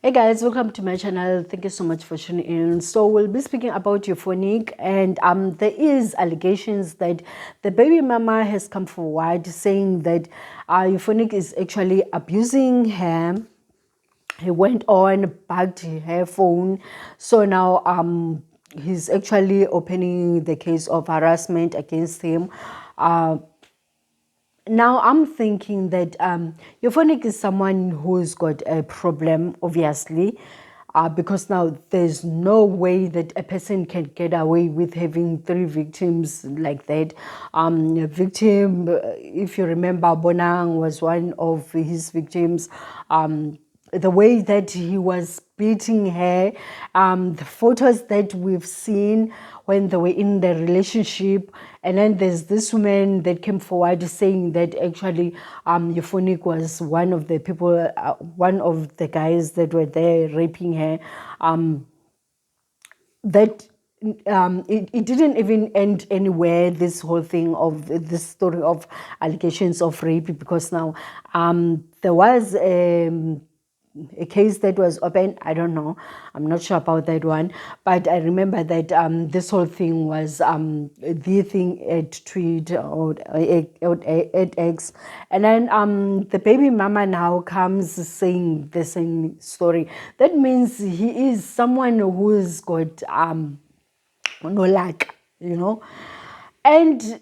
Hey guys, welcome to my channel. Thank you so much for tuning in. So we'll be speaking about Euphonik, and there is allegations that the baby mama has come forward saying that Euphonik is actually abusing her. He went on, bugged her phone. So now he's actually opening the case of harassment against him. Now I'm thinking that Euphonik is someone who's got a problem, obviously, because now there's no way that a person can get away with having three victims like that. A victim, if you remember, Bonang was one of his victims. The way that he was beating her, the photos that we've seen when they were in the relationship, and then there's this woman that came forward saying that actually Euphonik was one of the people, one of the guys that were there raping her. That it didn't even end anywhere, this whole thing of this story of allegations of rape, because now there was a case that was open. I don't know, I'm not sure about that one, but I remember that this whole thing was the thing at tweet or at X, and then the baby mama now comes saying the same story. That means he is someone who's got no luck, and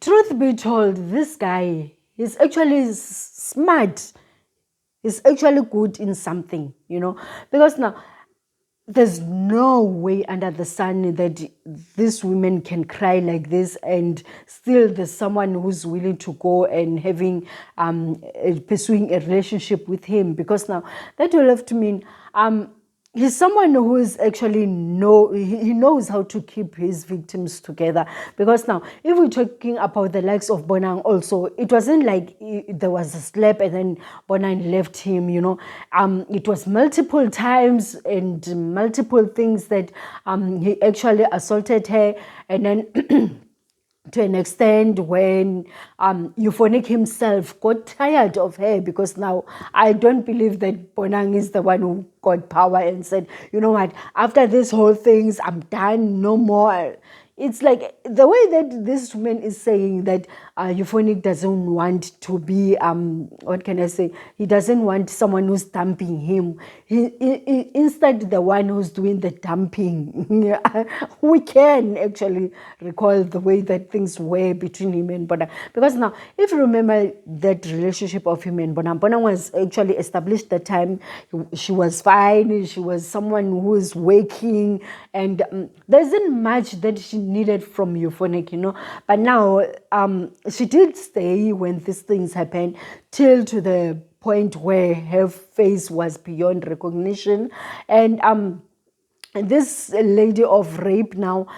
truth be told, this guy is actually smart. He's actually good in something, because now there's no way under the sun that these women can cry like this, and still there's someone who's willing to go and having pursuing a relationship with him, because now that will have to mean he's someone who is actually he knows how to keep his victims together. Because now, if we're talking about the likes of Bonang also, it wasn't like there was a slap and then Bonang left him, it was multiple times and multiple things that he actually assaulted her, and then to an extent when Euphonik himself got tired of her, because now I don't believe that Bonang is the one who got power and said, you know what, after this whole things, I'm done, no more. It's like the way that this woman is saying that Euphonik doesn't want to be, what can I say? He doesn't want someone who's dumping him. Instead, the one who's doing the dumping. We can actually recall the way that things were between him and Bona. Because now, if you remember that relationship of him and Bona, Bona was actually established that time. She was fine. She was someone who was working, and there isn't much that she needed from Euphonik, But now she did stay when these things happened, till to the point where her face was beyond recognition. And this lady of rape now,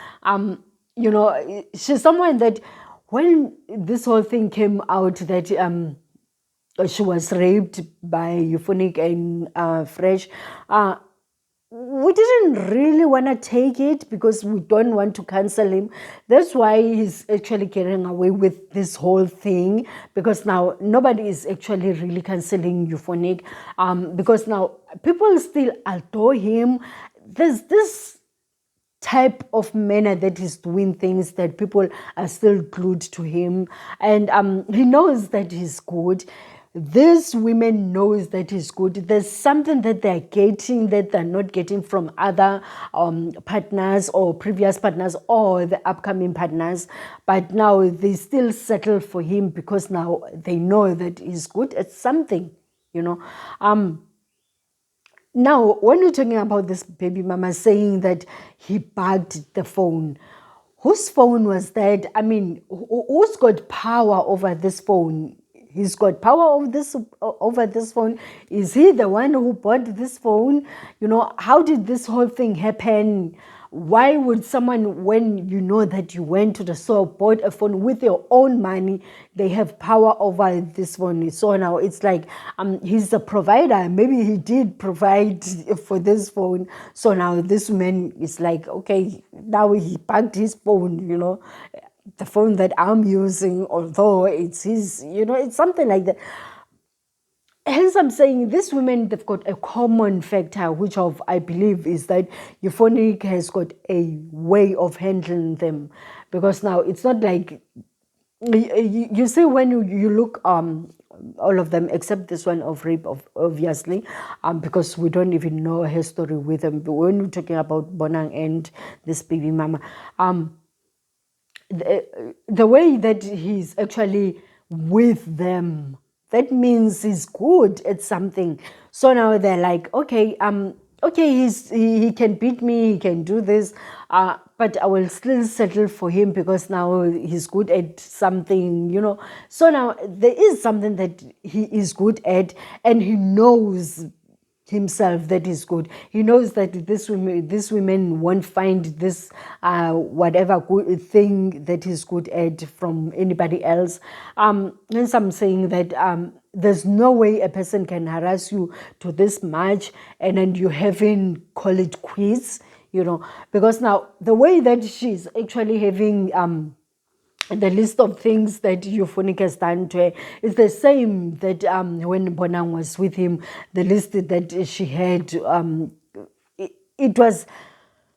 she's someone that when this whole thing came out that she was raped by Euphonik and Fresh, we didn't really want to take it because we don't want to cancel him. That's why he's actually getting away with this whole thing, because now nobody is actually really canceling Euphonik, because now people still adore him. There's this type of manner that he's doing things that people are still glued to him, and he knows that he's good. These women knows that he's good. There's something that they're getting that they're not getting from other partners or previous partners or the upcoming partners, but now they still settle for him because now they know that he's good at something. Now, when we're talking about this baby mama saying that he bugged the phone, whose phone was that? I mean, who's got power over this phone? He's got power over this phone. Is he the one who bought this phone? How did this whole thing happen? Why would someone, when you know that you went to the store, bought a phone with your own money, they have power over this phone? So now it's like he's a provider. Maybe he did provide for this phone. So now this man is like, okay, now he bugged his phone, the phone that I'm using, although it's his, it's something like that. hence I'm saying these women, they've got a common factor, which of I believe is that Euphonik has got a way of handling them, because now it's not like you see when you look all of them except this one of rape, obviously, because we don't even know her story with them. But when we're talking about Bonang and this baby mama, the way that he's actually with them, that means he's good at something. So now they're like, okay, okay, he can beat me, he can do this, but I will still settle for him because now he's good at something, you know. So now there is something that he is good at, and he knows himself that is good. He knows that these women won't find this whatever good thing that he's good at from anybody else. Hence I'm saying that there's no way a person can harass you to this much and then you haven't call it quits, you know, because now the way that she's actually having the list of things that Euphonik has done to her is the same that when Bonang was with him, the list that she had, it, it was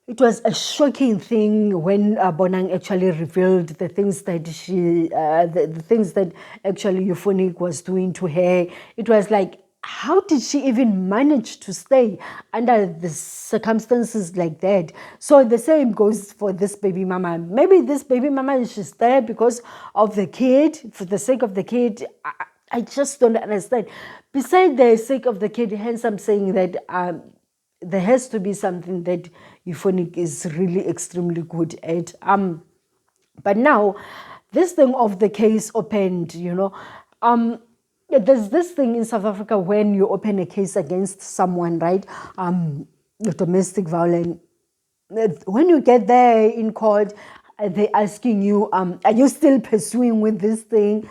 it was a shocking thing when Bonang actually revealed the things that the things that actually Euphonik was doing to her. It was like, how did she even manage to stay under the circumstances like that? So the same goes for this baby mama. Maybe this baby mama is just there because of the kid, for the sake of the kid. I just don't understand. Besides the sake of the kid, hence I'm saying that there has to be something that Euphonik is really extremely good at. But now, this thing of the case opened, you know, there's this thing in South Africa when you open a case against someone, right? Domestic violence. When you get there in court, they're asking you, are you still pursuing with this thing?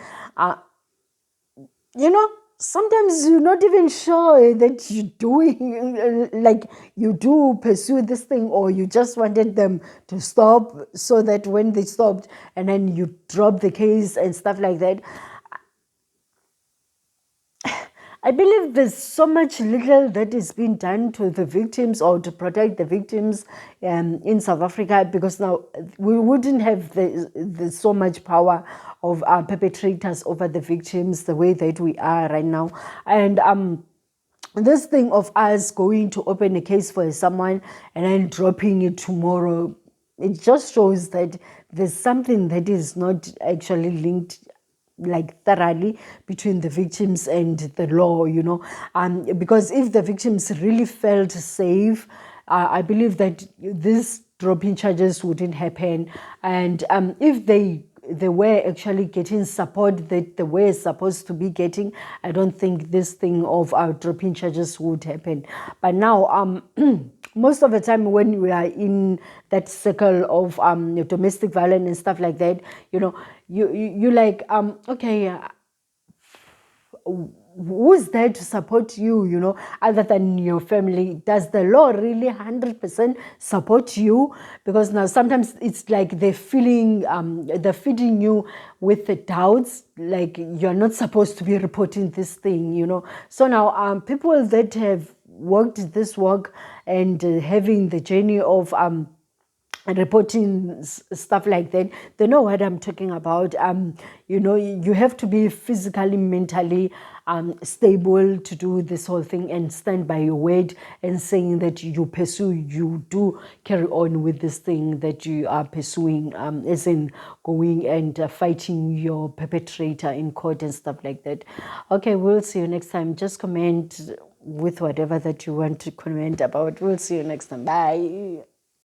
You know, sometimes you're not even sure that you're doing, like you do pursue this thing, or you just wanted them to stop so that when they stopped and then you drop the case and stuff like that. I believe there's so much little that is being done to the victims or to protect the victims in South Africa, because now we wouldn't have the so much power of our perpetrators over the victims the way that we are right now. And this thing of us going to open a case for someone and then dropping it tomorrow, it just shows that there's something that is not actually linked like thoroughly between the victims and the law, you know. Because if the victims really felt safe, I believe that this dropping charges wouldn't happen. And if they were actually getting support that they were supposed to be getting, I don't think this thing of dropping charges would happen. But now, most of the time when we are in that circle of domestic violence and stuff like that, you know, you like, okay, who's there to support you, you know, other than your family? Does the law really 100% support you? Because now sometimes it's like they're feeding you with the doubts, like you're not supposed to be reporting this thing, you know. So now people that have worked this work and having the journey of and reporting stuff like that, they know what I'm talking about. You know, you have to be physically, mentally stable to do this whole thing and stand by your word and saying that you do carry on with this thing that you are pursuing, as in going and fighting your perpetrator in court and stuff like that. Okay, we'll see you next time. Just comment with whatever that you want to comment about. We'll see you next time. Bye.